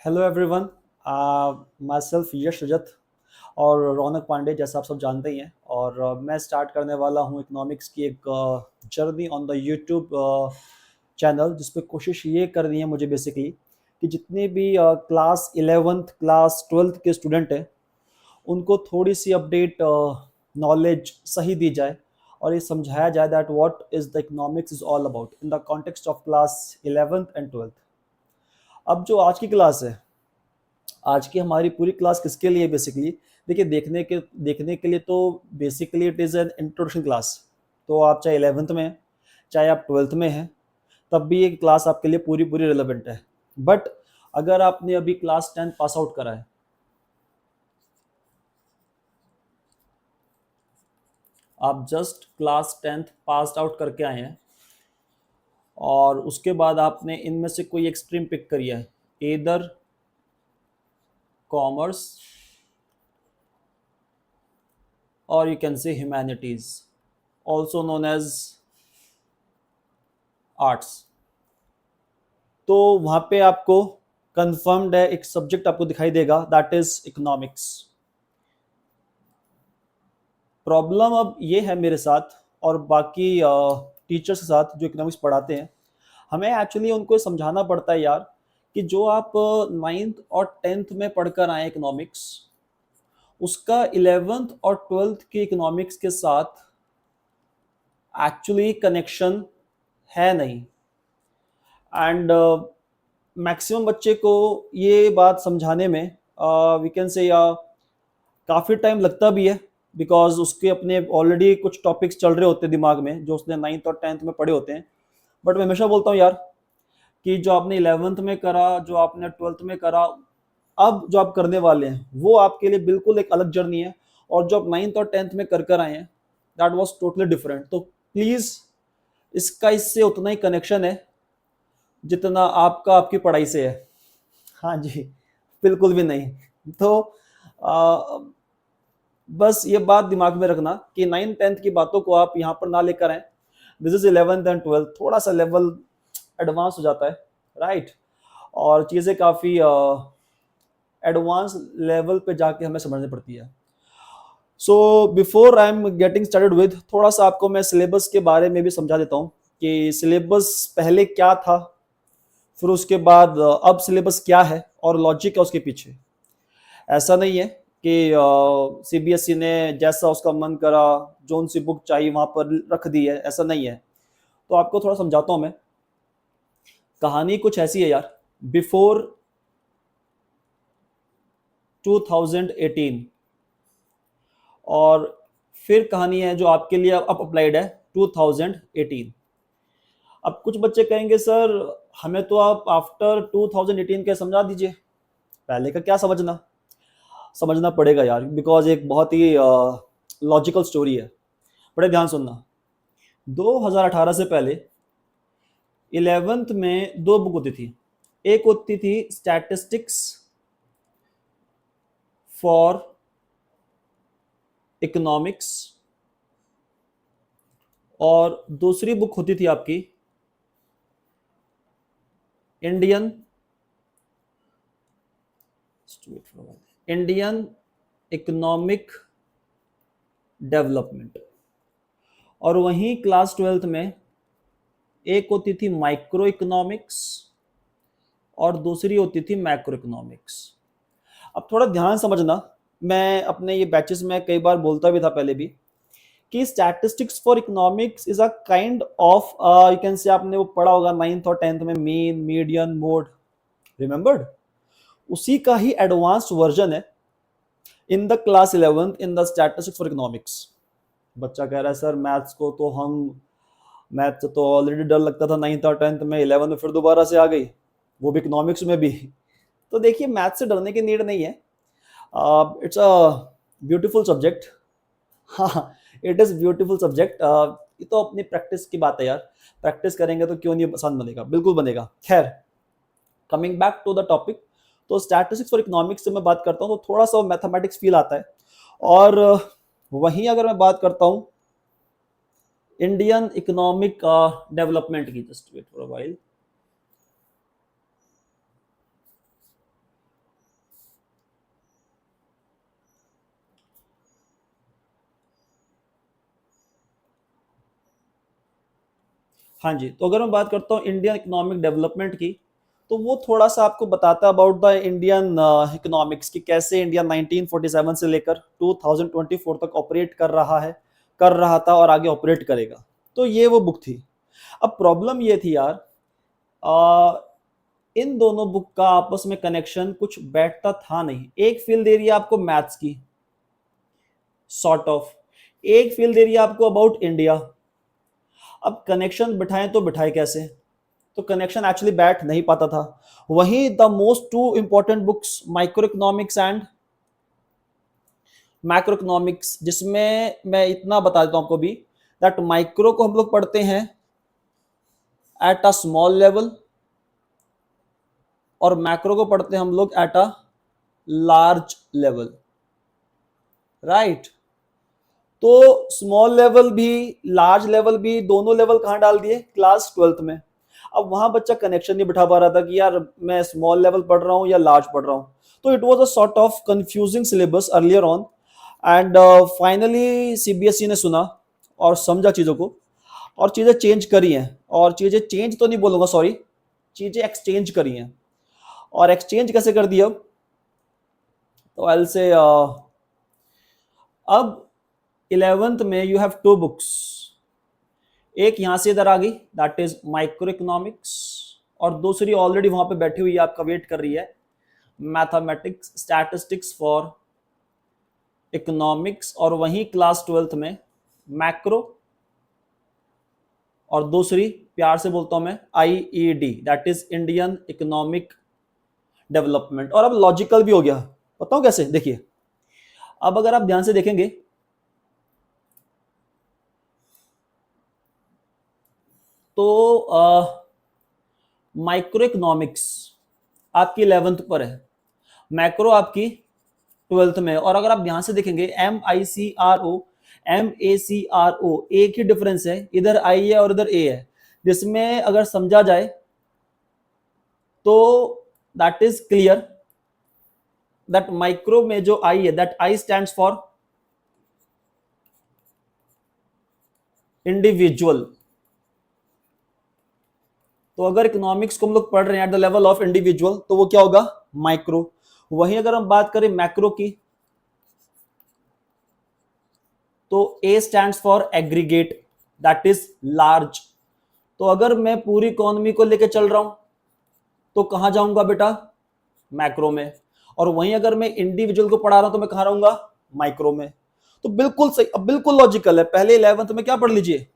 Hello everyone. My self यश रजत और रौनक पांडे, जैसा आप सब जानते ही हैं। और मैं स्टार्ट करने वाला हूं इकोनॉमिक्स की एक journey on the YouTube channel, जिस पे कोशिश ये करनी है मुझे बेसिकली कि जितने भी क्लास 11th क्लास 12th के स्टूडेंट हैं उनको थोड़ी सी अपडेट नॉलेज सही दी जाए और ये समझाया जाए that what is the economics is all about in the context of class 11th and 12th। अब जो आज की क्लास है, आज की हमारी पूरी क्लास किसके लिए बेसिकली, देखिए देखने के लिए तो basically it is an introduction class. तो आप चाहे 11th में हैं, चाहे आप 12th में हैं, तब भी ये क्लास आपके लिए पूरी पूरी रिलेवेंट है। बट अगर आपने अभी क्लास 10 पास आउट करा है, आप just class 10th pass out करके आए हैं और उसके बाद आपने इनमें से कोई एक स्ट्रीम पिक करी है, एदर कॉमर्स और you can say humanities, also known as arts. तो वहां पे आपको कंफर्म्ड है एक सब्जेक्ट आपको दिखाई देगा, दैट इज इकोनॉमिक्स। प्रॉब्लम अब ये है मेरे साथ और बाकी टीचर्स के साथ जो इकोनॉमिक्स पढ़ाते हैं, हमें एक्चुअली उनको ये समझाना पड़ता है यार कि जो आप 9th और 10th में पढ़कर आए इकोनॉमिक्स, उसका 11th और 12th के इकोनॉमिक्स के साथ एक्चुअली कनेक्शन है नहीं। एंड मैक्सिमम बच्चे को ये बात समझाने में वी कैन से या काफ़ी टाइम लगता भी है, बिकॉज उसके अपने ऑलरेडी कुछ टॉपिक्स चल रहे होते हैं दिमाग में जो उसने 9th और 10th में पढ़े होते हैं। बट मैं हमेशा बोलता हूँ यार कि जो आपने 11th में करा, जो आपने 12th में करा, अब जो आप करने वाले हैं वो आपके लिए बिल्कुल एक अलग जर्नी है। और जो आप 9th और 10th में कर आए हैं, दैट वॉज टोटली डिफरेंट। तो प्लीज़, इसका इससे उतना ही कनेक्शन है जितना आपका आपकी पढ़ाई से है। हाँ जी, बिल्कुल भी नहीं। तो आ, बस ये बात दिमाग में रखना कि 9th 10th की बातों को आप यहाँ पर ना लेकर आए। This is 11th and 12th, थोड़ा सा लेवल एडवांस हो जाता है, राइट। और चीज़ें काफ़ी एडवांस लेवल पे जाके हमें समझनी पड़ती है। So before I am getting started with, थोड़ा सा आपको मैं सिलेबस के बारे में भी समझा देता हूँ कि सिलेबस पहले क्या था, फिर उसके बाद अब सिलेबस क्या है और लॉजिक है उसके पीछे। ऐसा नहीं है कि सीबीएसई ने जैसा उसका मन करा जोन सी बुक चाहिए वहां पर रख दी है, ऐसा नहीं है। तो आपको थोड़ा समझाता हूं मैं। कहानी कुछ ऐसी है यार। बिफोर 2018, और फिर कहानी है जो आपके लिए अब अप्लाइड है 2018। अब कुछ बच्चे कहेंगे सर हमें तो आप आफ्टर 2018 के समझा दीजिए, पहले का क्या समझना। समझना पड़ेगा यार, बिकॉज एक बहुत ही लॉजिकल स्टोरी है। बड़े ध्यान सुनना। 2018 से पहले 11th में दो बुक होती थी। एक होती थी स्टैटिस्टिक्स फॉर इकोनॉमिक्स और दूसरी बुक होती थी आपकी इंडियन इंडियन इकोनॉमिक डेवलपमेंट। और वहीं क्लास 12th में एक होती थी माइक्रो इकोनॉमिक्स और दूसरी होती थी मैक्रो इकोनॉमिक्स। अब थोड़ा ध्यान समझना, मैं अपने ये बैचेस में कई बार बोलता भी था पहले भी कि statistics for economics is a kind of, you can से, आपने वो पढ़ा होगा 9th और 10th में, मीन मीडियन मोड, रिमेंबर्ड। उसी का ही एडवांस्ड वर्जन है in the class 11th in the statistics for economics. बच्चा कह रहा है सर मैथ्स को तो हम, मैथ्स तो ऑलरेडी डर लगता था 9th और 10th में, 11th में फिर दोबारा से आ गई, वो भी इकोनॉमिक्स में भी। तो देखिए मैथ्स से डरने की नीड नहीं है। It's a beautiful subject. हाँ, इट इज़ ब्यूटीफुल सब्जेक्ट। ये तो अपनी प्रैक्टिस की बात है यार। प्रैक्टिस करेंगे तो क्यों नहीं आसान बनेगा, बिल्कुल बनेगा। खैर, coming back to the topic, तो स्टैटिस्टिक्स फॉर इकोनॉमिक्स से मैं बात करता हूँ तो थोड़ा सा मैथमेटिक्स फील आता है। और वहीं अगर मैं बात करता हूँ इंडियन इकोनॉमिक डेवलपमेंट की, just wait for a while. हाँ जी, तो अगर मैं बात करता हूँ इंडियन इकोनॉमिक डेवलपमेंट की, तो वो थोड़ा सा आपको बताता है अबाउट द इंडियन इकोनॉमिक्स की, कैसे इंडिया 1947 से लेकर 2024 तक ऑपरेट कर रहा है, कर रहा था और आगे ऑपरेट करेगा। तो ये वो बुक थी। अब प्रॉब्लम ये थी यार, अ, इन दोनों बुक का आपस में कनेक्शन कुछ बैठता था नहीं। एक फील दे रही है आपको मैथ्स की, सॉर्ट ऑफ, एक फील दे रही है आपको अबाउट इंडिया। अब कनेक्शन बिठाएं तो बिठाए कैसे? तो कनेक्शन एक्चुअली बैठ नहीं पाता था। वहीं the most two important books micro economics and macro economics, जिसमें मैं इतना बता देता हूं आपको भी, दैट माइक्रो को हम लोग पढ़ते हैं एट अ स्मॉल लेवल और मैक्रो को पढ़ते हैं हम लोग at a large level, right. तो स्मॉल लेवल भी लार्ज लेवल भी दोनों लेवल कहां डाल दिए? क्लास 12th में। अब वहां बच्चा कनेक्शन नहीं बिठा पा रहा था कि यार मैं स्मॉल लेवल पढ़ रहा हूं या लार्ज पढ़ रहा हूं। तो it was a sort of confusing syllabus earlier on, and finally CBSE ने सुना और समझा चीजों को, और चीजें चेंज करी हैं। और चीजें चेंज तो नहीं बोलूंगा, सॉरी, चीजें एक्सचेंज करी हैं। और एक्सचेंज कैसे कर दी? अब तो आई से अब 11th में यू हैव टू बुक्स, एक यहां से इधर आ गई, दैट इज माइक्रो इकोनॉमिक्स, और दूसरी ऑलरेडी वहां पे बैठी हुई है, आपका वेट कर रही है, मैथमेटिक्स स्टैटिस्टिक्स फॉर इकोनॉमिक्स, और वहीं क्लास 12th में मैक्रो, और दूसरी प्यार से बोलता हूं मैं IED, that is Indian economic development. और अब लॉजिकल भी हो गया, बताओ कैसे? देखिए, अब अगर आप ध्यान से देखेंगे तो माइक्रो इकोनॉमिक्स आपकी 11th पर है, मैक्रो आपकी 12th में। और अगर आप ध्यान से देखेंगे MICRO MACRO एक ही डिफरेंस है, इधर आई है और इधर ए है, जिसमें अगर समझा जाए तो that is clear that micro में जो आई है, that I stands for individual. तो अगर इकोनॉमिक्स को हम लोग पढ़ रहे हैं at the level of individual, तो वो क्या होगा? माइक्रो। वहीं अगर हम बात करें मैक्रो की, तो ए stands for aggregate, that is large. तो अगर मैं पूरी इकोनॉमी को लेकर चल रहा हूं तो कहां जाऊंगा बेटा? मैक्रो में। और वहीं अगर मैं इंडिविजुअल को पढ़ा रहा हूं तो मैं कहां रहूंगा? माइक्रो में। तो बिल्कुल सही, अब बिल्कुल लॉजिकल है। पहले 11th में क्या पढ़ लीजिए?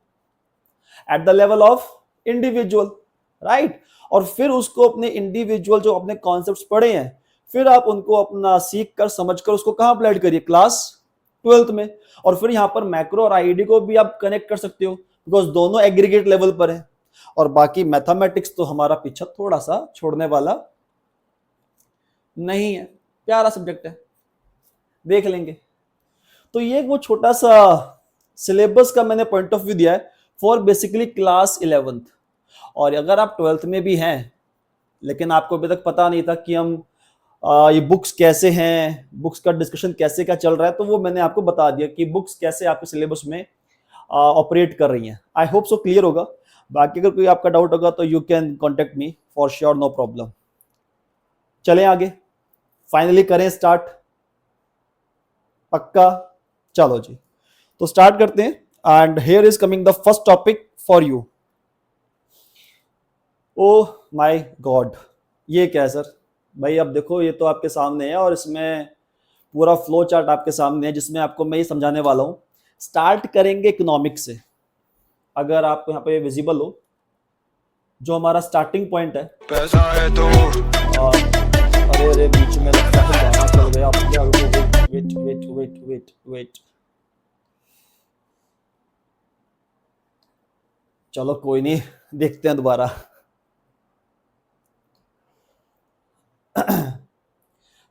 At the level of individual, right. और फिर उसको अपने इंडिविजुअल जो अपने कॉन्सेप्ट्स पढ़े हैं, फिर आप उनको अपना सीख कर समझ कर उसको कहां अप्लाई करिए? क्लास 12th में। और फिर यहां पर मैक्रो और आईडी को भी आप कनेक्ट कर सकते हो, बिकॉज दोनों एग्रीगेट लेवल पर है। और बाकी मैथमेटिक्स तो हमारा पीछा थोड़ा सा छोड़ने वाला नहीं है, प्यारा सब्जेक्ट है, देख लेंगे। तो ये वो छोटा सा सिलेबस का मैंने पॉइंट ऑफ व्यू दिया है फॉर बेसिकली क्लास 11th। और अगर आप 12th में भी हैं लेकिन आपको अभी तक पता नहीं था कि हम ये बुक्स कैसे हैं, बुक्स का डिस्कशन कैसे क्या चल रहा है, तो वो मैंने आपको बता दिया कि बुक्स कैसे आपके सिलेबस में ऑपरेट कर रही हैं। आई होप सो क्लियर होगा। बाकी अगर कोई आपका डाउट होगा तो you can contact me for sure, no problem. चलें आगे, फाइनली करें स्टार्ट, पक्का? चलो जी, तो स्टार्ट करते हैं। And here is coming the first topic for you. Oh my God, ये क्या है सर? भाई अब देखो, ये तो आपके सामने है और इसमें पूरा फ्लो चार्ट आपके सामने है, जिसमें आपको मैं ये समझाने वाला हूं। स्टार्ट करेंगे इकोनॉमिक्स से। अगर आप यहाँ पे विजिबल हो, जो हमारा स्टार्टिंग पॉइंट है, पैसा है तो अरे अरे बीच में लगता है गाना चल गया। Wait wait wait wait wait, चलो कोई नहीं, देखते हैं दोबारा।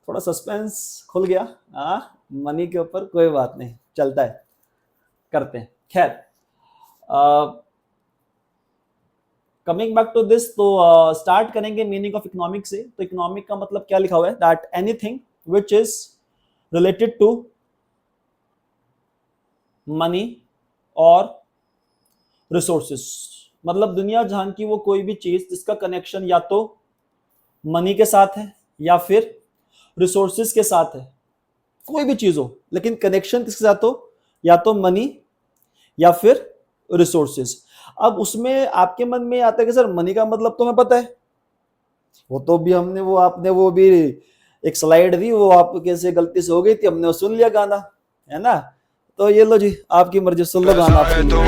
थोड़ा सस्पेंस खुल गया, हाँ, मनी के ऊपर, कोई बात नहीं, चलता है, करते हैं। खैर, कमिंग बैक टू दिस, तो स्टार्ट करेंगे मीनिंग ऑफ इकोनॉमिक से। तो इकोनॉमिक का मतलब क्या लिखा हुआ है? That anything which is related to money और रिसोर्सेस, मतलब दुनिया जहान की वो कोई भी चीज जिसका कनेक्शन या तो मनी के साथ है या फिर रिसोर्सेज के साथ है, कोई भी चीज हो लेकिन कनेक्शन किसके साथ हो, या तो मनी या फिर रिसोर्सेज। अब उसमें आपके मन में आता है कि सर मनी का मतलब तो हमें पता है, वो तो भी हमने वो आपने वो भी एक स्लाइड दी, वो आप कैसे गलती से हो गई थी, हमने वो सुन लिया गाना, है ना। तो ये लो जी, आपकी मर्जी, सुन लो गाना आपके लिए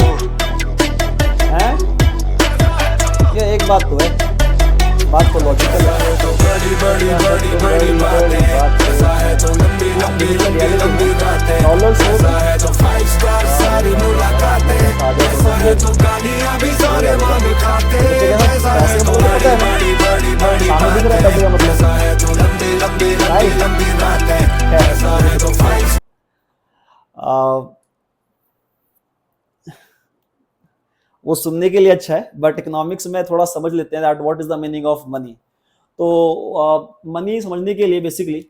है। ये एक बात तो है, बात तो लॉजिकल है, तो बड़ी बड़ी बड़ी बड़ी बातें, ऐसा है तो लंबी लंबी लंबी लंबी बातें, डॉलर्स ऐसा है तो 5 स्टार सारी मुलाकातें, ऐसा है तो गालियां भी सारे मांग खाते, ऐसा है तो बड़ी बड़ी बड़ी बड़ी बातें, ऐसा है तो लंबी लंबी लंबी लंबी बातें, ऐसा है तो 5। वो सुनने के लिए अच्छा है, बट इकोनॉमिक्स में थोड़ा समझ लेते हैं that what is the meaning of money. तो मनी समझने के लिए बेसिकली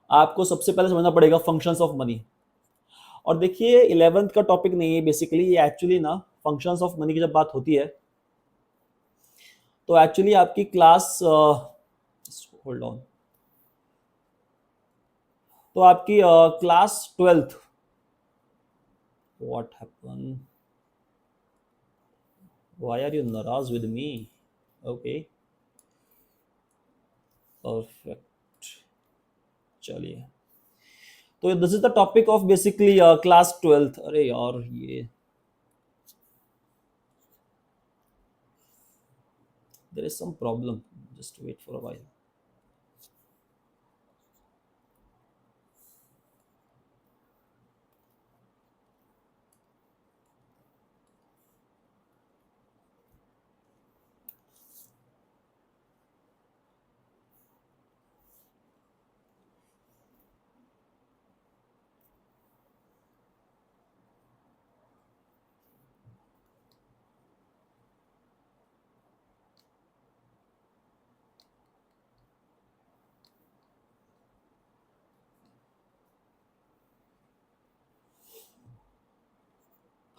आपको सबसे पहले समझना पड़ेगा फंक्शंस ऑफ मनी। और देखिए 11th का टॉपिक नहीं है बेसिकली, ये एक्चुअली ना फंक्शंस ऑफ मनी की जब बात होती है तो एक्चुअली आपकी क्लास होल्ड ऑन, तो आपकी class 12th, what happen, why are you नाराज विद मी, ओके परफेक्ट, चलिए। तो this is the topic of basically class 12th। अरे यार ये there is some problem, just wait for a while।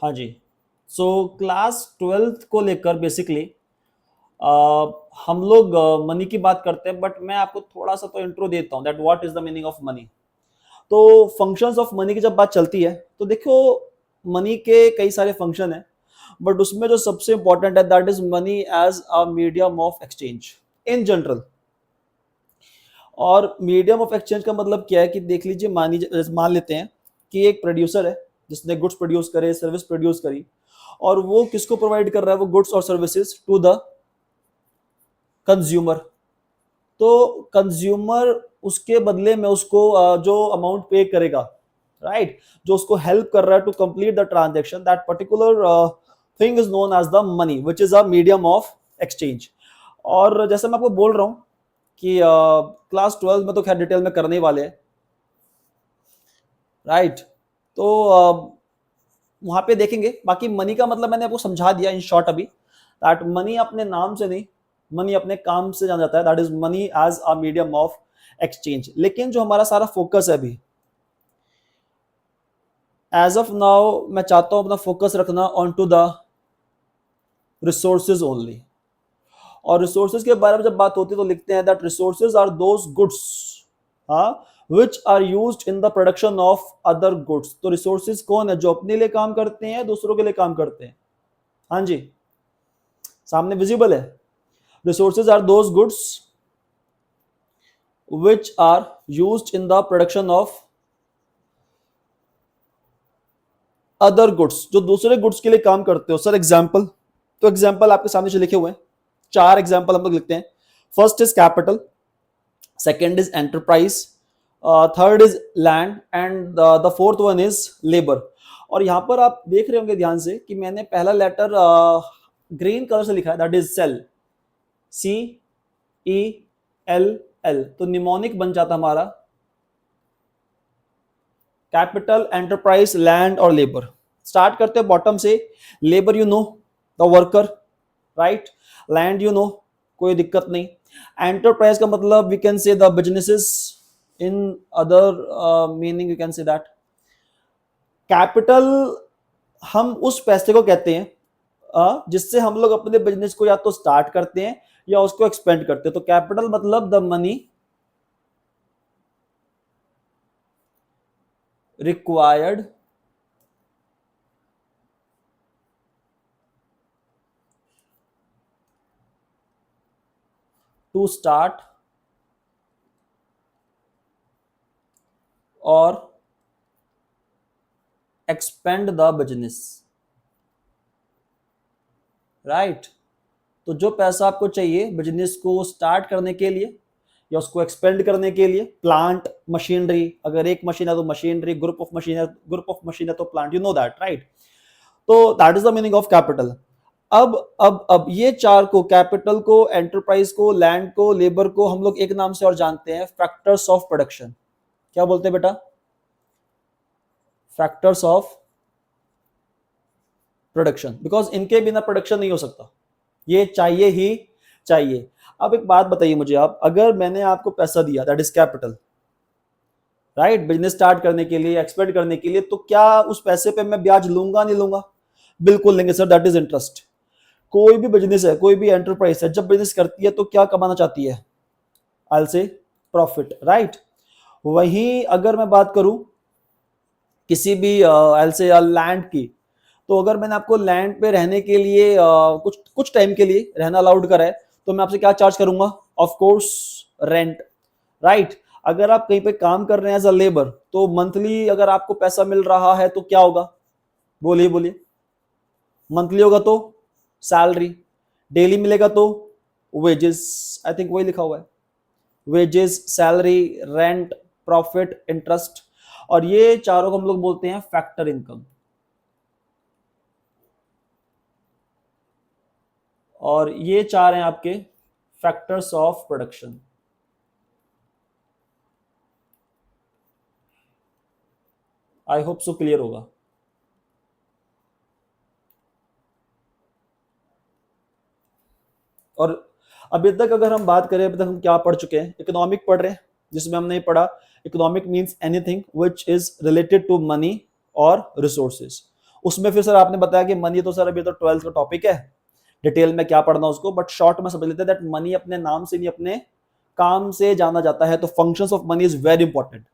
हाँ जी, so class 12th को लेकर basically हम लोग मनी की बात करते हैं, बट मैं आपको थोड़ा सा तो इंट्रो देता हूँ that what is the meaning of money. तो फंक्शंस ऑफ मनी की जब बात चलती है तो देखो मनी के कई सारे फंक्शन है, बट उसमें जो सबसे इंपॉर्टेंट है that is money as a medium of exchange in general. और मीडियम ऑफ एक्सचेंज का मतलब क्या है कि देख लीजिए, मान लेते हैं कि एक प्रोड्यूसर है जिसने गुड्स प्रोड्यूस करे, सर्विस प्रोड्यूस करी, और वो किसको प्रोवाइड कर रहा है, वो गुड्स और सर्विसेज टू द कंज्यूमर। तो कंज्यूमर उसके बदले में उसको जो अमाउंट पे करेगा, राइट, जो उसको हेल्प कर रहा है to complete the transaction, that particular thing is known as the money which is a medium of exchange. और जैसे मैं आपको बोल रहा हूं कि क्लास 12 में तो खैर डिटेल में करने ही वाले हैं, राइट। तो वहां पे देखेंगे, बाकी मनी का मतलब मैंने आपको समझा दिया इन शॉर्ट अभी, दैट मनी अपने नाम से नहीं, मनी अपने काम से जाना जाता है, that is money as a medium of exchange. लेकिन जो हमारा सारा फोकस है अभी एज ऑफ नाउ, मैं चाहता हूं अपना फोकस रखना on to the resources only. और रिसोर्सेज के बारे में जब बात होती है तो लिखते हैं that resources are those goods which are used in the production of other goods. तो रिसोर्सेज कौन है, जो अपने लिए काम करते हैं, दूसरों के लिए काम करते हैं। हाँ जी, सामने विजिबल है, resources are those goods which are used in the production of other goods, जो दूसरे गुड्स के लिए काम करते हो। सर एग्जाम्पल, तो एग्जाम्पल आपके सामने लिखे हुए हैं, 4 एग्जाम्पल हम लोग लिखते हैं। First is capital, second is enterprise, third is land, and the fourth one is labour. और यहां पर आप देख रहे होंगे ध्यान से कि मैंने पहला लेटर ग्रीन कलर से लिखा है, दैट इज सेल, CELL। तो निमोनिक बन जाता हमारा कैपिटल, एंटरप्राइज, लैंड और लेबर। स्टार्ट करते हैं बॉटम से। Labour you know the worker, right. Land you know, कोई दिक्कत नहीं। एंटरप्राइज का मतलब we can say the businesses, in other meaning you can say that. Capital हम उस पैसे को कहते हैं जिससे हम लोग अपने बिजनेस को या तो स्टार्ट करते हैं या उसको एक्सपेंड करते हैं। तो कैपिटल मतलब the money required to start और एक्सपेंड द बिजनेस, राइट। तो जो पैसा आपको चाहिए बिजनेस को स्टार्ट करने के लिए या उसको एक्सपेंड करने के लिए, प्लांट, मशीनरी, अगर एक मशीन है तो मशीनरी, ग्रुप ऑफ मशीन है तो plant, you know that, right. तो that is the meaning of capital. अब ये चार को, कैपिटल को, एंटरप्राइज को, लैंड को, लेबर को, हम लोग एक नाम से और जानते हैं, फैक्टर्स ऑफ प्रोडक्शन। क्या बोलते हैं बेटा? फैक्टर्स ऑफ प्रोडक्शन, बिकॉज इनके बिना प्रोडक्शन नहीं हो सकता, ये चाहिए ही चाहिए। अब एक बात बताइए मुझे आप, अगर मैंने आपको पैसा दिया, that is capital, right, business start करने के लिए, एक्सपेंड करने के लिए, तो क्या उस पैसे पे मैं ब्याज लूंगा नहीं लूंगा? बिल्कुल लेंगे सर, दैट इज इंटरेस्ट। कोई भी बिजनेस है, कोई भी एंटरप्राइज है, जब बिजनेस करती है तो क्या कमाना चाहती है? आई से प्रॉफिट, राइट। वहीं अगर मैं बात करूं किसी भी आई से लैंड की, तो अगर मैंने आपको लैंड पे रहने के लिए कुछ कुछ टाइम के लिए रहना अलाउड करा है, तो मैं आपसे क्या चार्ज करूंगा? Of course rent, right. अगर आप कहीं पे काम कर रहे हैं एज अ लेबर, तो मंथली अगर आपको पैसा मिल रहा है तो क्या होगा? बोलिए बोलिए। मंथली होगा तो सैलरी, डेली मिलेगा तो वेजेस, आई थिंक वही लिखा हुआ है, wages, salary, rent, profit, interest. और ये चारों को हम लोग बोलते हैं फैक्टर इनकम। और ये चार हैं आपके factors of production. I hope so clear होगा। और अभी तक अगर हम बात करें, अभी तक हम क्या पढ़ चुके हैं? इकोनॉमिक पढ़ रहे हैं, जिसमें हमने पढ़ा economic means anything which is related to money और रिसोर्सेज। उसमें फिर सर आपने बताया कि मनी तो सर अभी तो 12th का टॉपिक है, डिटेल में क्या पढ़ना उसको, बट शॉर्ट में समझ लेते हैं दैट मनी अपने नाम से नहीं अपने काम से जाना जाता है। तो functions of money is very important,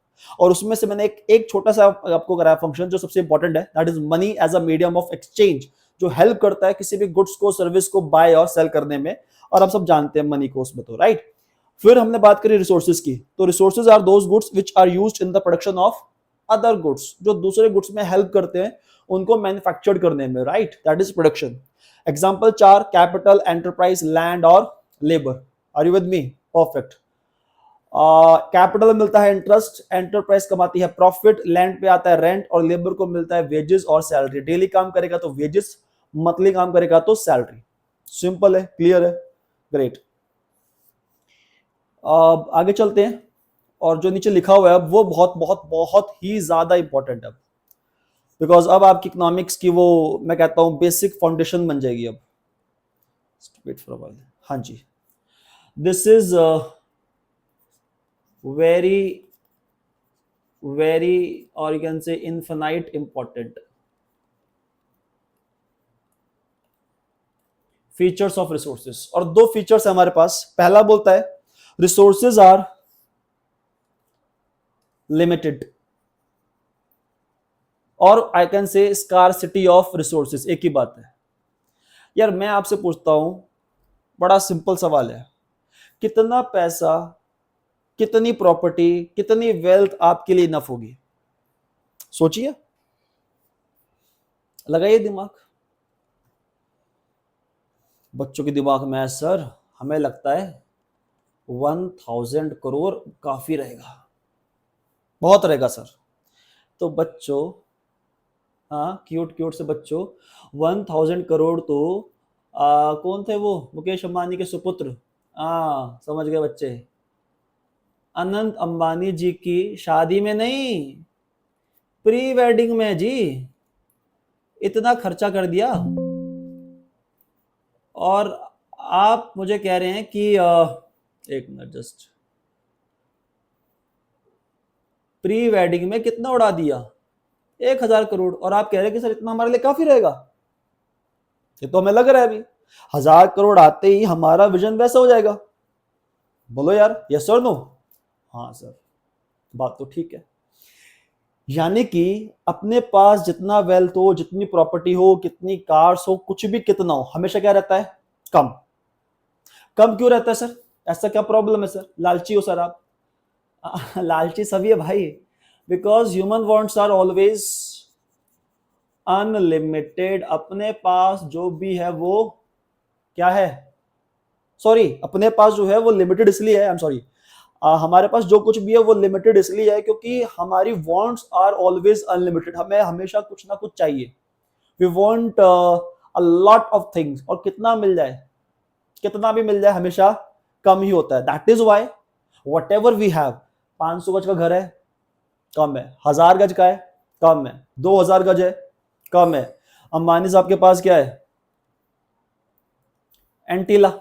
और उसमें से मैंने एक छोटा सा आपको कराया फंक्शन जो सबसे इंपॉर्टेंट है, that is money as a medium of exchange, जो हेल्प करता है किसी भी गुड्स को, सर्विस को बाय और सेल करने में। और हम सब जानते हैं मनी को उसमें, तो राइट। फिर हमने बात करी रिसोर्सेज की, तो resources are those goods which are used in the production of other goods, जो दूसरे गुड्स में हेल्प करते हैं उनको मैन्युफैक्चर्ड करने में, right, that is production. Example चार, कैपिटल, एंटरप्राइज, लैंड और labour. Are you with me? Perfect. Capital मिलता है इंटरेस्ट, एंटरप्राइज कमाती है प्रॉफिट, लैंड पे आता है रेंट, और लेबर को मिलता है वेजेस और सैलरी। डेली काम करेगा तो वेजेस, मंथली काम करेगा तो सैलरी। सिंपल है, क्लियर है, ग्रेट। आगे चलते हैं, और जो नीचे लिखा हुआ है वो बहुत बहुत बहुत ही ज्यादा इंपॉर्टेंट है, बिकॉज अब आपकी इकोनॉमिक्स की वो, मैं कहता हूं, बेसिक फाउंडेशन बन जाएगी अब। Wait for a while. हाँ जी, दिस इज वेरी वेरी, और you can say infinite important, features of resources. और दो फीचर्स है हमारे पास। पहला बोलता है रिसोर्सेज आर लिमिटेड, और I can say scarcity of resources. एक ही बात है यार। मैं आपसे पूछता हूं, बड़ा सिंपल सवाल है, कितना पैसा, कितनी प्रॉपर्टी, कितनी वेल्थ आपके लिए इनफ होगी? सोचिए, लगाइए दिमाग। बच्चों के दिमाग में है सर, हमें लगता है 1000 करोड़ काफी रहेगा, बहुत रहेगा सर। तो बच्चों, हाँ क्यूट क्यूट से बच्चों, 1000 करोड़ तो कौन थे वो, मुकेश अंबानी के सुपुत्र, हाँ समझ गए बच्चे, अनंत अंबानी जी की शादी में नहीं, प्री वेडिंग में जी, इतना खर्चा कर दिया। और आप मुझे कह रहे हैं कि एक मिनट जस्ट, प्री वेडिंग में कितना उड़ा दिया? 1000 करोड़, और आप कह रहे हैं कि सर इतना हमारे लिए काफी रहेगा। ये तो हमें लग रहा है अभी 1,000 करोड़ आते ही हमारा विजन वैसा हो जाएगा। बोलो यार, यस और नो? हाँ सर, बात तो ठीक है। यानी कि अपने पास जितना वेल्थ हो, जितनी प्रॉपर्टी हो, कितनी कार्स हो, कुछ भी कितना हो, हमेशा क्या रहता है? कम। कम क्यों रहता है सर? ऐसा क्या प्रॉब्लम है सर? लालची हो सर आप? लालची सभी है भाई, because human wants are always unlimited. अपने पास जो भी है वो क्या है? सॉरी, अपने पास जो है वो लिमिटेड इसलिए है, आई एम सॉरी, हमारे पास जो कुछ भी है वो लिमिटेड इसलिए है क्योंकि हमारी वांट्स आर ऑलवेज अनलिमिटेड। हमें हमेशा कुछ ना कुछ चाहिए। We want a lot of things, और कितना मिल जाए, कितना भी मिल जाए, हमेशा कम ही होता है। That is why whatever we have, 500 गज का घर है, कम है। 1,000 गज का है, कम है। 2,000 गज है, कम है। अंबानी साहब के पास क्या है? एंटीला।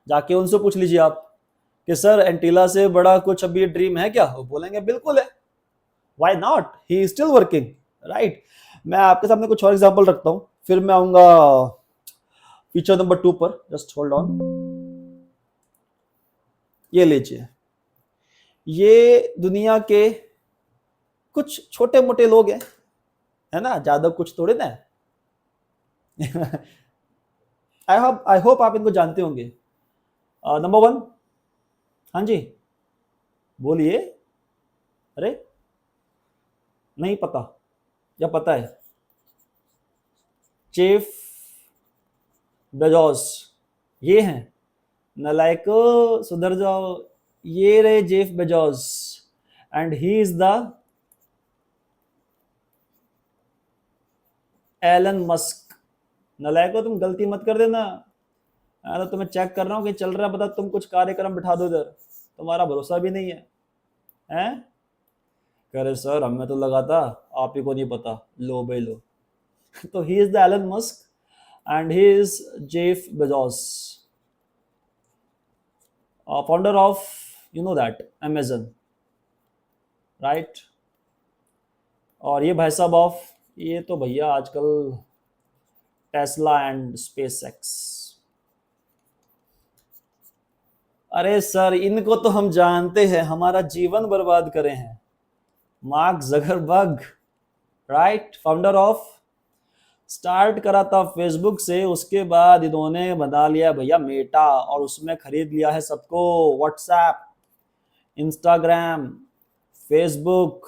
जाके उनसे पूछ लीजिए आप कि सर एंटीला से बड़ा कुछ अभी ड्रीम है क्या? वो बोलेंगे बिल्कुल है। Why not, he is still working, right. मैं आपके सामने कुछ और एग्जांपल रखता हूं, फिर मैं आऊंगा फीचर नंबर 2 पर। Just hold on. ये लीजिए, ये दुनिया के कुछ छोटे मोटे लोग हैं, है ना, ज्यादा कुछ थोड़े ना है। आई होप आप इनको जानते होंगे। नंबर 1, हाँ जी, बोलिए। अरे नहीं पता या पता है? जेफ बेजोस, ये हैं? नलायको, सुधर जाओ। ये रहे Jeff Bezos, and he is the Elon Musk. नलायको, तुम गलती मत कर देना। मैं तो तुम्हें चेक कर रहा हूँ कि चल रहा है, बता तुम कुछ कार्यक्रम बिठा दो इधर, तुम्हारा भरोसा भी नहीं है, हैं? कह रहे सर हमें तो लगा था आप ही को नहीं पता, लो भाई लो। तो he is the Elon Musk and he is Jeff Bezos, founder of, you know that, Amazon, right? और ये भाई साहब ऑफ, ये तो भैया आजकल टेस्ला एंड स्पेस एक्स। अरे सर इनको तो हम जानते हैं, हमारा जीवन बर्बाद करे हैं। Mark Zuckerberg, right, founder of, start करा था फेसबुक से, उसके बाद इन्होंने बना लिया भैया मेटा, और उसमें खरीद लिया है सबको। WhatsApp, Instagram, Facebook,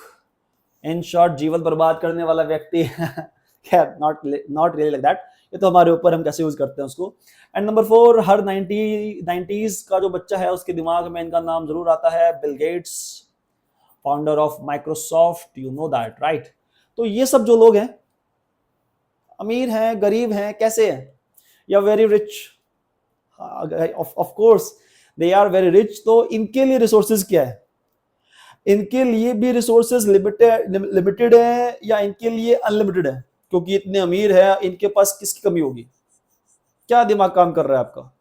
in short जीवन बर्बाद करने वाला व्यक्ति। खैर, नॉट रियली लाइक दैट, ये तो हमारे ऊपर हम कैसे यूज करते हैं उसको। एंड नंबर 4, हर 90s का जो बच्चा है उसके दिमाग में इनका नाम जरूर आता है, Bill Gates, founder of Microsoft, you know that, right. तो ये सब जो लोग हैं, अमीर हैं, गरीब हैं, कैसे हैं, या very rich, of course they are very rich. तो इनके लिए रिसोर्सेज क्या है? इनके लिए भी रिसोर्सेज लिमिटेड है या इनके लिए अनलिमिटेड है? क्योंकि इतने अमीर है, इनके पास किसकी कमी होगी? क्या दिमाग काम कर रहा है आपका?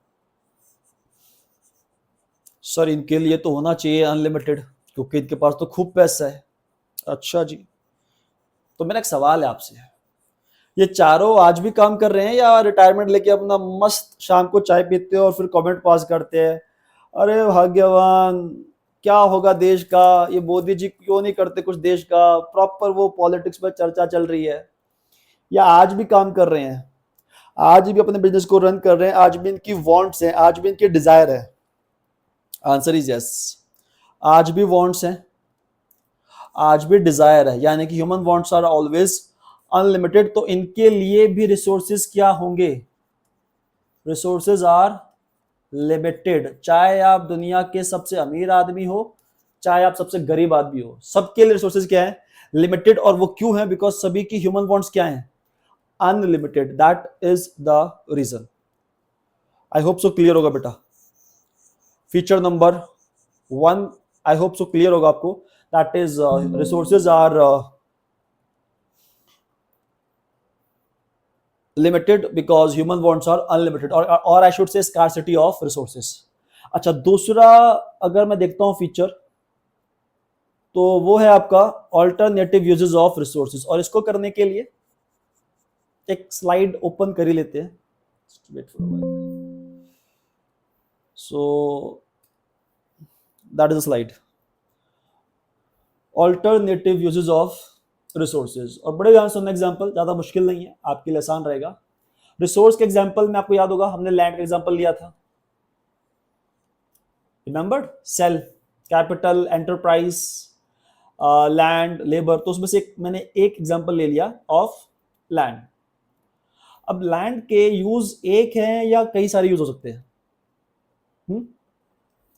सर इनके लिए तो होना चाहिए अनलिमिटेड, क्योंकि इनके पास तो खूब पैसा है। अच्छा जी, तो मेरा एक सवाल है आपसे, ये चारों आज भी काम कर रहे हैं या रिटायरमेंट लेके अपना मस्त शाम को चाय पीते हैं और फिर कमेंट पास करते हैं, अरे भाग्यवान, क्या होगा देश का, ये मोदी जी क्यों नहीं करते कुछ देश का? प्रॉपर वो पॉलिटिक्स पर चर्चा चल रही है, या आज भी काम कर रहे हैं, आज भी अपने बिजनेस को रन कर रहे हैं, आज भी इनकी वांट्स हैं, आज भी इनकी डिजायर है? आंसर इज यस, आज भी वांट्स हैं, आज भी डिजायर है, यानी कि human wants are always unlimited. तो इनके लिए भी रिसोर्सेज क्या होंगे? Resources are limited. चाहे आप दुनिया के सबसे अमीर आदमी हो, चाहे आप सबसे गरीब आदमी हो, सबके लिए रिसोर्सेज क्या है? लिमिटेड। और वो क्यों है? बिकॉज सभी की ह्यूमन वांट्स क्या है? Unlimited. That is the reason. I hope so clear होगा बेटा। Feature number 1 I hope so clear होगा आपको, that is resources are limited because human wants are unlimited, or I should say scarcity of resources। अच्छा, दूसरा अगर मैं देखता हूं फीचर, तो वो है आपका ऑल्टरनेटिव यूजेस ऑफ रिसोर्सेज। और इसको करने के लिए एक स्लाइड ओपन कर ही लेते हैं। Just wait for a while. So that is the slide. Alternative uses of resources. और बड़े ध्यान सुनना, एग्जांपल ज्यादा मुश्किल नहीं है, आपके लिए आसान रहेगा. रिसोर्स के एग्जांपल में आपको याद होगा हमने लैंड का एग्जांपल लिया था. Remembered? Cell, capital, enterprise, land, labour. तो उसमें से मैंने एक एग्जांपल ले लिया ऑफ लैंड. अब लैंड के यूज एक है या कई सारे यूज हो सकते हैं?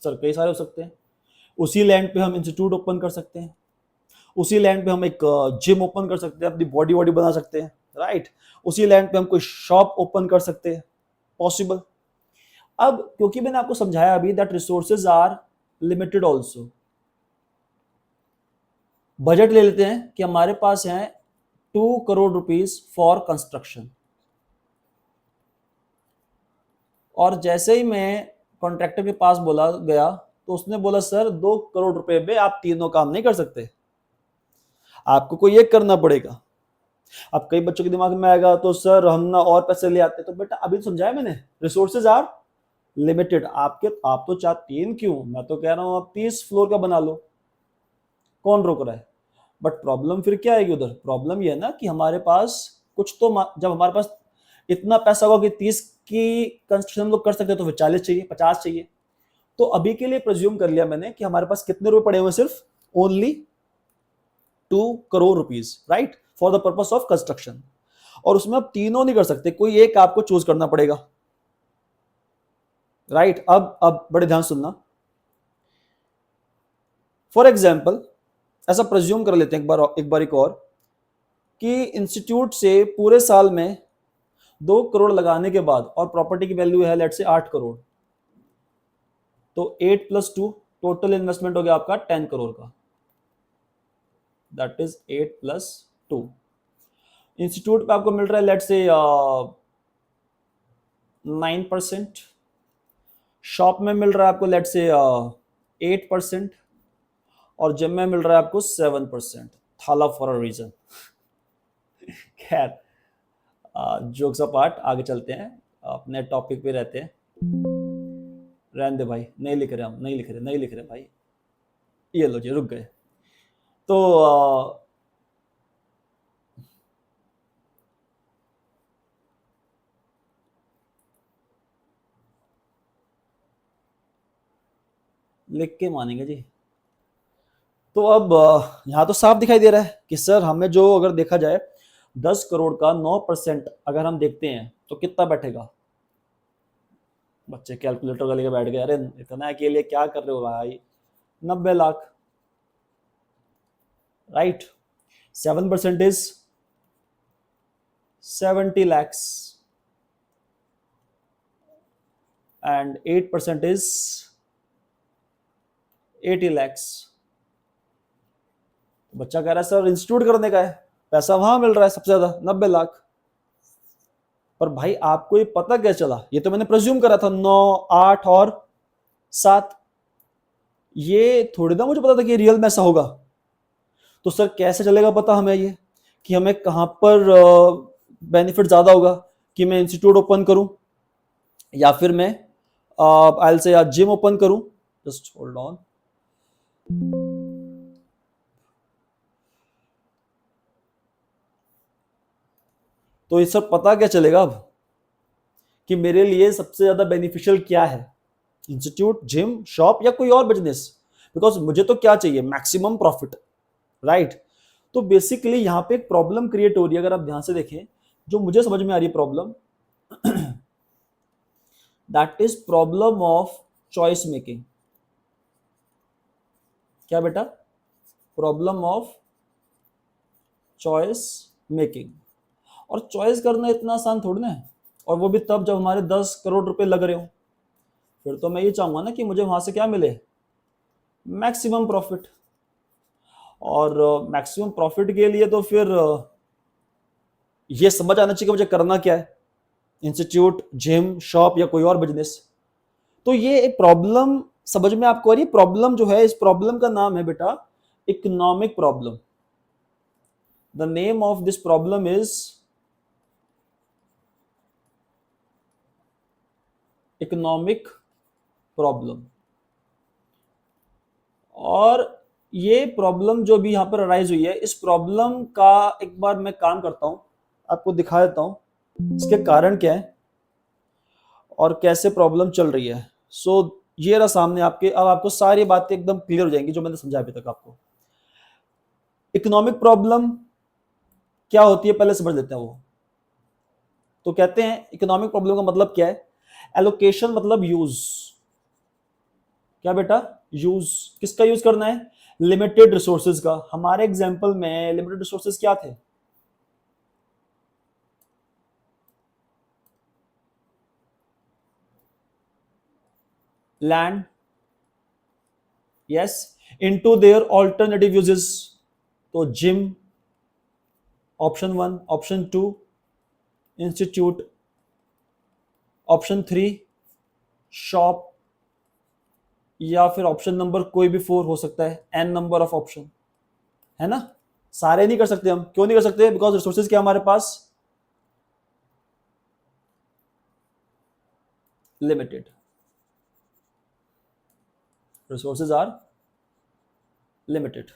सर कई सारे हो सकते हैं. उसी लैंड पे हम इंस्टीट्यूट ओपन कर सकते हैं, उसी लैंड पे हम एक जिम ओपन कर सकते हैं, अपनी बॉडी वॉडी बना सकते हैं, राइट. उसी लैंड पे हम कोई शॉप ओपन कर सकते हैं, पॉसिबल. अब क्योंकि मैंने आपको समझाया अभी that resources are limited also. Budget ले लेते हैं कि हमारे पास है 2 करोड़ रुपीस फॉर कंस्ट्रक्शन. और जैसे ही मैं कॉन्ट्रैक्टर के पास बोला गया तो उसने बोला सर 2 करोड़ रुपए में आप तीनों काम नहीं कर सकते, आपको कोई एक करना पड़ेगा. अब कई बच्चों के दिमाग में आएगा तो सर हम ना और पैसे ले आते. तो बेटा अभी तो समझाया मैंने, रिसोर्सेज आर लिमिटेड. आप तो 3 क्यों, मैं तो कह रहा हूं आप 30 फ्लोर का बना लो, कौन रोक रहा है. बट प्रॉब्लम फिर क्या आएगी उधर? प्रॉब्लम ये है ना कि हमारे पास कुछ तो जब हमारे पास इतना पैसा होगा कि 30 की कंस्ट्रक्शन हम लोग कर सकते हैं तो फिर 40 चाहिए, 50 चाहिए. तो अभी के लिए प्रेज्यूम कर लिया मैंने कि हमारे पास कितने रुपए पड़े हुए, सिर्फ only 2 crore rupees, right, for the purpose of construction. और उसमें आप तीनों नहीं कर सकते, कोई एक आपको चूज करना पड़ेगा, राइट. अब बड़े ध्यान सुनना. फॉर एग्जाम्पल ऐसा प्रेज्यूम कर लेते हैं एक बार और कि इंस्टीट्यूट से पूरे साल में 2 करोड़ लगाने के बाद और प्रॉपर्टी की वैल्यू है लेट से 8 करोड़, तो 8 + 2 टोटल इन्वेस्टमेंट हो गया आपका 10 करोड़ का. That is 8 + 2. इंस्टीट्यूट पे आपको मिल रहा है लेट से 9%, शॉप में मिल रहा है आपको लेट से 8%, और जिम में मिल रहा है आपको 7%. थाला फॉर अ रीजन. खैर जोक्स अपार्ट, आगे चलते हैं, अपने टॉपिक पे रहते हैं. रहने दे भाई, नहीं लिख रहे, हम नहीं लिख रहे भाई. ये लो जी, रुक गए. तो लिख के मानेंगे जी. तो अब यहां तो साफ दिखाई दे रहा है कि सर हमें जो अगर देखा जाए 10 करोड़ का 9% अगर हम देखते हैं तो कितना बैठेगा. बच्चे कैलकुलेटर का लेके बैठ गए, अरे इतना के लिए क्या कर रहे हो भाई, 90 lakh, right. 7% is 70 lakhs and 8% is 80 lakhs. बच्चा कह रहा है सर इंस्टीट्यूट करने का है, पैसा वहां मिल रहा है सबसे ज्यादा 90 लाख. पर भाई आपको ये पता क्या चला? ये तो मैंने प्रेज्यूम करा था 9, 8 और 7. ये थोड़ी ना मुझे पता था कि रियल में ऐसा होगा. तो सर कैसे चलेगा पता हमें ये कि हमें कहां पर बेनिफिट ज्यादा होगा, कि मैं इंस्टीट्यूट ओपन करूं या फिर मैं आई से या जिम ओपन करूं. Just hold on. तो ये सब पता क्या चलेगा अब कि मेरे लिए सबसे ज्यादा बेनिफिशियल क्या है, इंस्टीट्यूट, जिम, शॉप या कोई और बिजनेस. बिकॉज मुझे तो क्या चाहिए, मैक्सिमम प्रॉफिट, राइट. तो बेसिकली यहां पे एक प्रॉब्लम क्रिएट हो रही है. अगर आप ध्यान से देखें, जो मुझे समझ में आ रही है problem, that is problem of choice making. क्या बेटा? Problem of choice making. और चॉइस करना इतना आसान थोड़ी ना है, और वो भी तब जब हमारे 10 करोड़ रुपए लग रहे हो. फिर तो मैं ये चाहूंगा ना कि मुझे वहां से क्या मिले, मैक्सिमम प्रॉफिट. और मैक्सिमम प्रॉफिट के लिए तो फिर ये समझ आना चाहिए कि मुझे करना क्या है, इंस्टीट्यूट, जिम, शॉप या कोई और बिजनेस. तो ये एक प्रॉब्लम समझ में आपको आ रही है. प्रॉब्लम जो है, इस प्रॉब्लम का नाम है बेटा economic problem. The name of this problem is economic problem. और ये प्रॉब्लम जो भी यहां पर अराइज हुई है, इस प्रॉब्लम का एक बार मैं काम करता हूं, आपको दिखा देता हूं इसके कारण क्या है और कैसे प्रॉब्लम चल रही है। सो ये रहा सामने आपके, अब आपको सारी बातें एकदम क्लियर हो जाएंगी जो मैंने समझा अभी तक आपको। इकोनॉमिक प्रॉब्लम क्या होती है पहले समझ लेते हैं वो। तो कहते हैं इकोनॉमिक प्रॉब्लम का मतलब क्या है। एलोकेशन मतलब यूज, क्या बेटा, यूज। किसका यूज करना है, लिमिटेड रिसोर्सेज का। हमारे एग्जांपल में लिमिटेड रिसोर्सेज क्या थे, land, yes, into their alternative uses. तो gym option 1, option 2 institute, option 3 shop, या फिर ऑप्शन नंबर कोई भी 4 हो सकता है, एन नंबर ऑफ ऑप्शन, है ना। सारे नहीं कर सकते हम, क्यों नहीं कर सकते, बिकॉज रिसोर्सेज क्या हमारे पास, लिमिटेड, रिसोर्सेज आर लिमिटेड।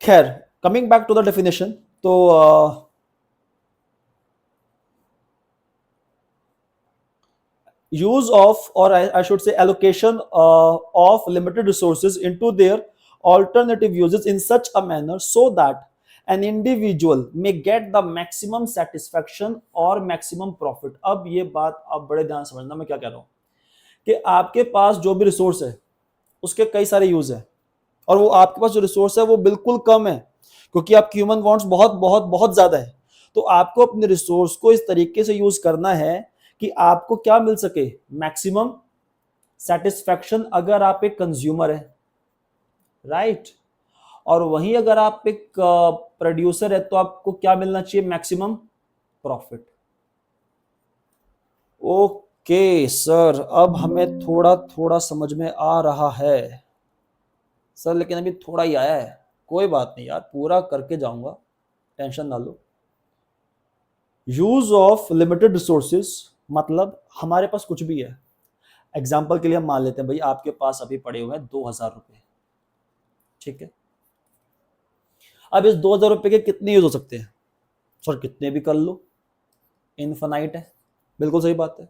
खैर, coming back to the definition, तो use of, or I should say allocation of limited resources into their alternative uses in such a manner so that an individual may get the maximum satisfaction or maximum profit। अब ये बात आप बड़े ध्यान से समझना मैं क्या कह रहा हूं, कि आपके पास जो भी रिसोर्स है उसके कई सारे यूज है, और वो आपके पास जो रिसोर्स है वो बिल्कुल कम है, क्योंकि आपकी ह्यूमन वांट्स बहुत बहुत बहुत ज्यादा है। तो आपको अपने रिसोर्स को इस तरीके से यूज करना है कि आपको क्या मिल सके, मैक्सिमम सेटिस्फैक्शन, अगर आप एक कंज्यूमर है, राइट। और वहीं अगर आप एक प्रोड्यूसर है तो आपको क्या मिलना चाहिए, मैक्सिमम प्रॉफिट। ओके सर, अब हमें थोड़ा थोड़ा समझ में आ रहा है सर, लेकिन अभी थोड़ा ही आया है, कोई बात नहीं यार, पूरा करके जाऊंगा, टेंशन ना लो। यूज ऑफ लिमिटेड रिसोर्सेज मतलब हमारे पास कुछ भी है। एग्जाम्पल के लिए हम मान लेते हैं भाई आपके पास अभी पड़े हुए हैं 2000 रुपए, ठीक है। अब इस 2000 रुपए के कितने यूज हो सकते हैं, सर कितने भी कर लो, इनफाइनाइट है, बिल्कुल सही बात है।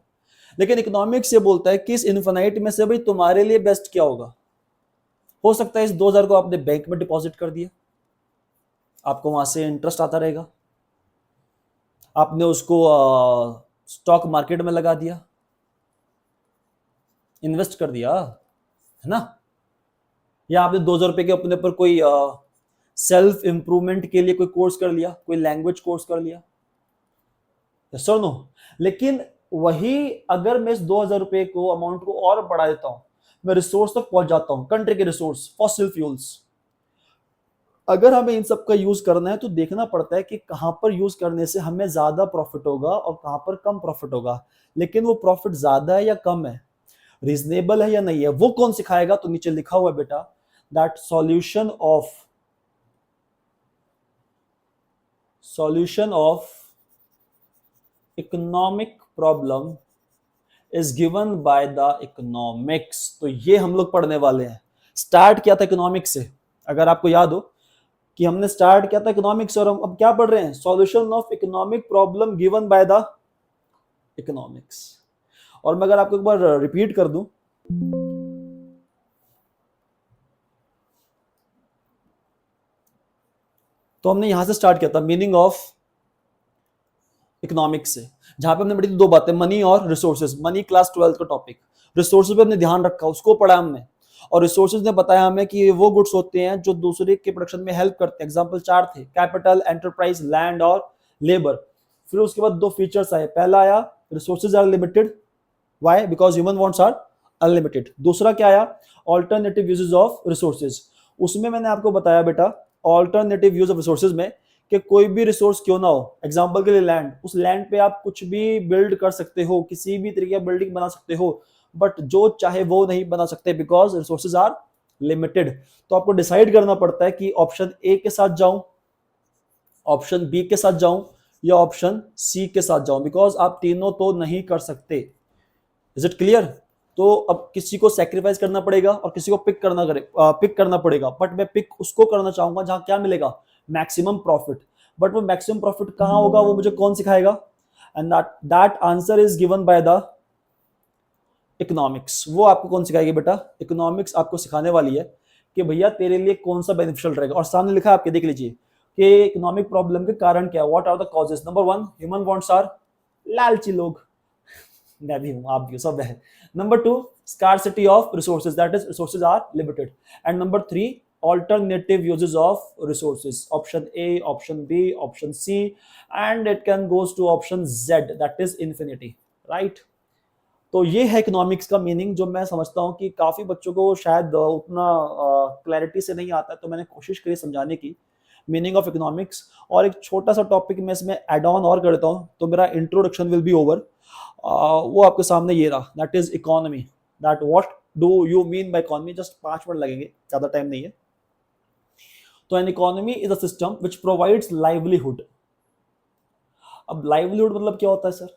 लेकिन इकोनॉमिक्स ये बोलता है कि इस इनफाइनाइट में से भाई तुम्हारे लिए बेस्ट क्या होगा। हो सकता है इस 2000 को आपने बैंक में डिपॉजिट कर दिया, आपको वहां से इंटरेस्ट आता रहेगा, आपने उसको स्टॉक मार्केट में लगा दिया, इन्वेस्ट कर दिया, है ना। या आपने 2000 रुपए के अपने ऊपर कोई सेल्फ इंप्रूवमेंट के लिए कोई कोर्स कर लिया, कोई लैंग्वेज कोर्स कर लिया, यस और नो। लेकिन वही अगर मैं इस 2000 रुपए को अमाउंट को और बढ़ा देता हूं, मैं रिसोर्स तक पहुंच जाता हूं, कंट्री के रिसोर्स, फॉसिल फ्यूल्स। अगर हमें इन सब का यूज करना है तो देखना पड़ता है कि कहां पर यूज करने से हमें ज्यादा प्रॉफिट होगा और कहां पर कम प्रॉफिट होगा। लेकिन वो प्रॉफिट ज्यादा है या कम है, रीजनेबल है या नहीं है, वो कौन सिखाएगा। तो नीचे लिखा हुआ है बेटा, that solution of economic problem is given by the economics. तो ये हम लोग पढ़ने वाले हैं। स्टार्ट किया था इकोनॉमिक्स से, अगर आपको याद हो कि हमने स्टार्ट किया था इकोनॉमिक्स, और हम अब क्या पढ़ रहे हैं, solution of economic problem given by the economics. और मैं अगर आपको एक बार रिपीट कर दूं, तो हमने यहां से स्टार्ट किया था मीनिंग ऑफ इकोनॉमिक्स से, जहां पे हमने पढ़ी थी दो बातें, मनी और रिसोर्सेज। मनी क्लास 12 का टॉपिक, रिसोर्सेज पे हमने ध्यान रखा, उसको पढ़ा हमने। और रिसोर्सेज ने बताया हमें कि ये वो गुड्स होते हैं जो दूसरे के प्रोडक्शन में हेल्प करते हैं। एग्जांपल 4 थे, कैपिटल, एंटरप्राइज, लैंड और लेबर। फिर उसके बाद 2 फीचर्स आए, पहला आया resources are limited, why, because human wants are unlimited. दूसरा क्या आया, ऑल्टरनेटिव यूजेस ऑफ रिसोर्सेज। उसमें मैंने आपको बताया बेटा, ऑल्टरनेटिव यूज ऑफ रिसोर्सेज में कि कोई भी रिसोर्स क्यों ना हो, एग्जांपल के लिए लैंड, उस लैंड पे आप कुछ भी बिल्ड कर सकते हो, किसी भी तरीके का बिल्डिंग बना सकते हो, बट जो चाहे वो नहीं बना सकते, बिकॉज रिसोर्सेज आर लिमिटेड। तो आपको डिसाइड करना पड़ता है कि ऑप्शन ए के साथ जाऊं, ऑप्शन बी के साथ जाऊं, या ऑप्शन सी के साथ जाऊं, बिकॉज आप तीनों तो नहीं कर सकते। Is it clear? तो अब किसी को सेक्रीफाइस करना पड़ेगा और किसी को पिक करना पड़ेगा, बट मैं पिक उसको करना चाहूंगा जहां क्या मिलेगा, मैक्सिमम प्रॉफिट। बट वो मैक्सिमम प्रॉफिट कहां होगा, वो मुझे कौन सिखाएगा? And that answer is given by the economics. वो आपको कौन सिखाएगी बेटा? इकोनॉमिक्स आपको सिखाने वाली है कि भैया तेरे लिए कौन सा बेनिफिशियल रहेगा। और सामने लिखा है आपके, देख लीजिए कि इकोनॉमिक प्रॉब्लम के कारण क्या, what are the causes. Number 1, human wants are, लालची लोग, मैं भी हूं, आप भी हो, सब है। Number 2, scarcity of resources, that is resources are limited. And number 3, alternative uses of resources, option A, option B, option C, and it can goes to option Z, that is infinity, right? तो ये है economics का meaning, जो मैं समझता हूँ कि काफी बच्चों को शायद उतना क्लैरिटी से नहीं आता है, तो मैंने कोशिश करी समझाने की मीनिंग ऑफ इकोनॉमिक्स। और एक छोटा सा टॉपिक मैं इसमें एड ऑन और करता हूँ, तो मेरा इंट्रोडक्शन विल बी ओवर। वो आपके सामने ये रहा, that is economy, that what do you mean by economy. Just 5 minute लगेंगे, ज्यादा टाइम नहीं है। तो an economy is a system which provides livelihood. अब लाइवलीहुड मतलब क्या होता है सर?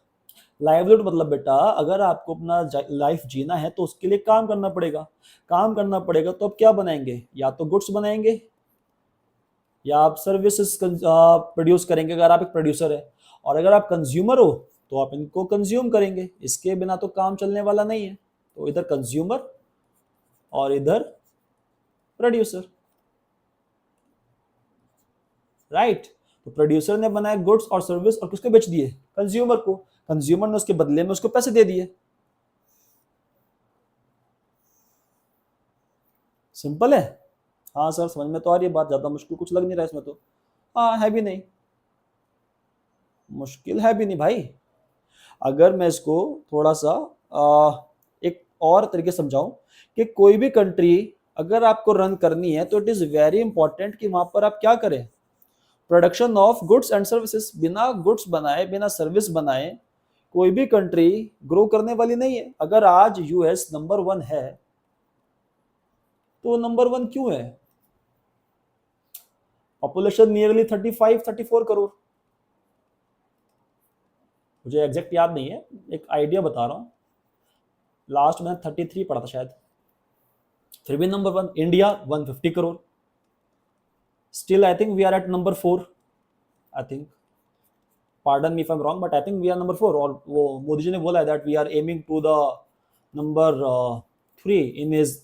लाइवलीहुड मतलब बेटा, अगर आपको अपना लाइफ जीना है तो उसके लिए काम करना पड़ेगा। काम करना पड़ेगा तो अब क्या बनाएंगे? या तो गुड्स बनाएंगे, या आप सर्विसेज प्रोड्यूस करेंगे अगर आप एक प्रोड्यूसर है, और अगर आप कंज्यूमर हो तो आप इनको कंज्यूम करेंगे। इसके बिना तो काम चलने वाला नहीं है। तो इधर कंज्यूमर और इधर प्रोड्यूसर, राइट? तो प्रोड्यूसर ने बनाया गुड्स और सर्विस और किसको बेच दिए? कंज्यूमर को। कंज्यूमर ने उसके बदले में उसको पैसे दे दिए। सिंपल है। हाँ सर, समझ में तो आ रही है बात, ज्यादा मुश्किल कुछ लग नहीं रहा इसमें तो। हाँ, है भी नहीं, मुश्किल है भी नहीं भाई। अगर मैं इसको थोड़ा सा एक और तरीके से समझाऊं कि कोई भी कंट्री अगर आपको रन करनी है तो इट इज वेरी इंपॉर्टेंट कि वहां पर आप क्या करें, production of goods and services. बिना गुड्स बनाए, बिना सर्विस बनाए कोई भी कंट्री ग्रो करने वाली नहीं है। अगर आज यूएस नंबर 1 है तो नंबर 1 क्यों है? Population nearly 35-34 crore. मुझे एग्जैक्ट याद नहीं है, एक आइडिया बता रहा हूँ। लास्ट मैंने 33 पढ़ा था शायद। फिर भी number 1 India 150 crore. Still I think we are at number 4, I think, pardon me if I am wrong, but I think we are number 4। और वो मोदी जी ने बोला है that we are aiming to the number 3 in his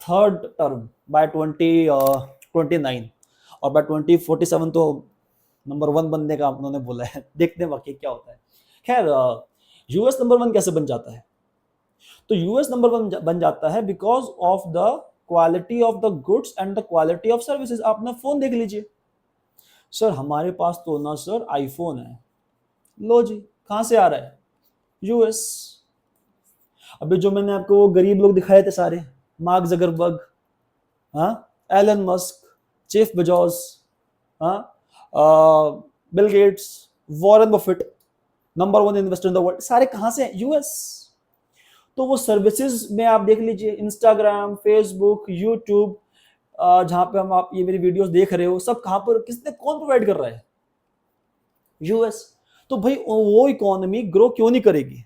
third term by 2029, और bye 2047 तो number 1 बनने का उन्होंने बोला है। देखते हैं बाकी क्या होता है। खैर, यूएस नंबर 1 कैसे बन जाता है? तो यूएस नंबर 1 बन जाता है because of the quality of the goods and the quality of services. आप अपना फोन देख लीजिए सर, हमारे पास तो ना सर आईफोन है, लो जी, कहां से आ रहा है? यूएस। अभी जो मैंने आपको वो गरीब लोग दिखाए थे सारे, मार्क जगरबर्ग, हाँ, एलन मस्क, जेफ बेजोस, हाँ, Bill Gates, Warren Buffett, number 1 investor in the world, सारे कहां से हैं? यूएस। तो वो सर्विसेज में आप देख लीजिए, इंस्टाग्राम, फेसबुक, यूट्यूब, जहां पे हम आप ये मेरी वीडियोस देख रहे हो, सब कहां पर, किसने, कौन प्रोवाइड कर रहा है? यूएस। तो भाई वो इकोनॉमी ग्रो क्यों नहीं करेगी?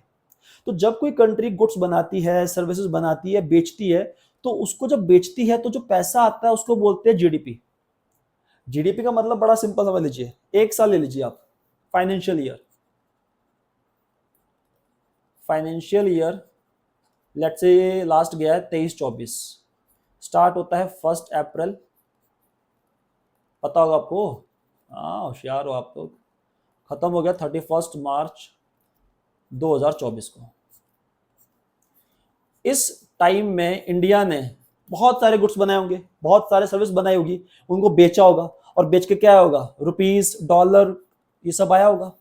तो जब कोई कंट्री गुड्स बनाती है, सर्विसेज बनाती है, बेचती है, तो उसको जब बेचती है तो जो पैसा आता है उसको बोलते हैं जीडीपी। जीडीपी का मतलब बड़ा सिंपल समझ लीजिए, एक साल ले लीजिए आप, financial year. Financial year let's say last गया है 23-24, स्टार्ट होता है 1 अप्रैल, पता होगा आपको, हाँ होशियार हो आप तो। खत्म हो गया 31 मार्च 2024 को। इस टाइम में इंडिया ने बहुत सारे गुड्स बनाए होंगे, बहुत सारे सर्विस बनाई होगी, उनको बेचा होगा, और बेच के क्या होगा, रुपीस, डॉलर, ये सब आया होगा,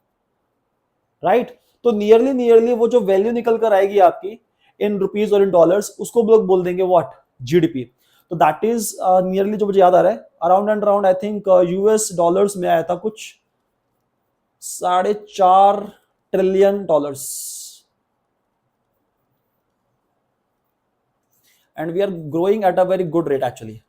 राइट? तो नियरली वो जो वैल्यू निकल कर आएगी आपकी इन रुपीस और इन डॉलर्स, उसको लोग बोल देंगे व्हाट, जीडीपी। तो दैट इज नियरली, जो मुझे याद आ रहा है, around and around I think US dollars में आया था कुछ 4.5 trillion dollars. And we are growing at a very good rate actually,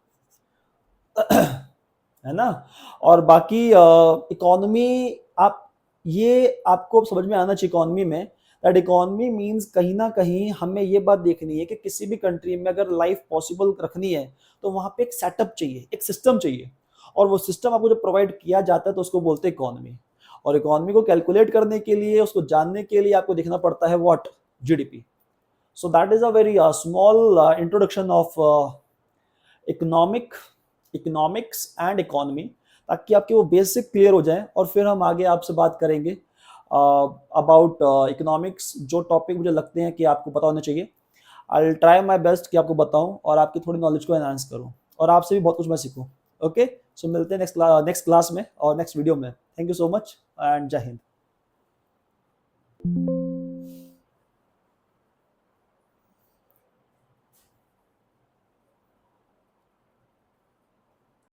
है ना? और बाकी इकोनॉमी, आप ये आपको समझ में आना चाहिए इकोनॉमी में, दैट इकोनॉमी मीन्स कहीं ना कहीं हमें ये बात देखनी है कि किसी भी कंट्री में अगर लाइफ पॉसिबल रखनी है तो वहाँ पे एक सेटअप चाहिए, एक सिस्टम चाहिए, और वो सिस्टम आपको जो प्रोवाइड किया जाता है तो उसको बोलते हैं इकोनॉमी। और इकोनॉमी को कैलकुलेट करने के लिए, उसको जानने के लिए आपको देखना पड़ता है what, GDP. So that is a very small introduction of economic economics and economy, ताकि आपके वो बेसिक क्लियर हो जाए, और फिर हम आगे आपसे बात करेंगे अबाउट इकोनॉमिक्स, जो टॉपिक मुझे लगते हैं कि आपको पता होना चाहिए। I will try my best कि आपको बताऊं और आपकी थोड़ी नॉलेज को एनहांस करूं, और आपसे भी बहुत कुछ मैं सीखूं। ओके, सो मिलते हैं नेक्स्ट क्लास में और नेक्स्ट वीडियो में। Thank you so much and जय हिंद।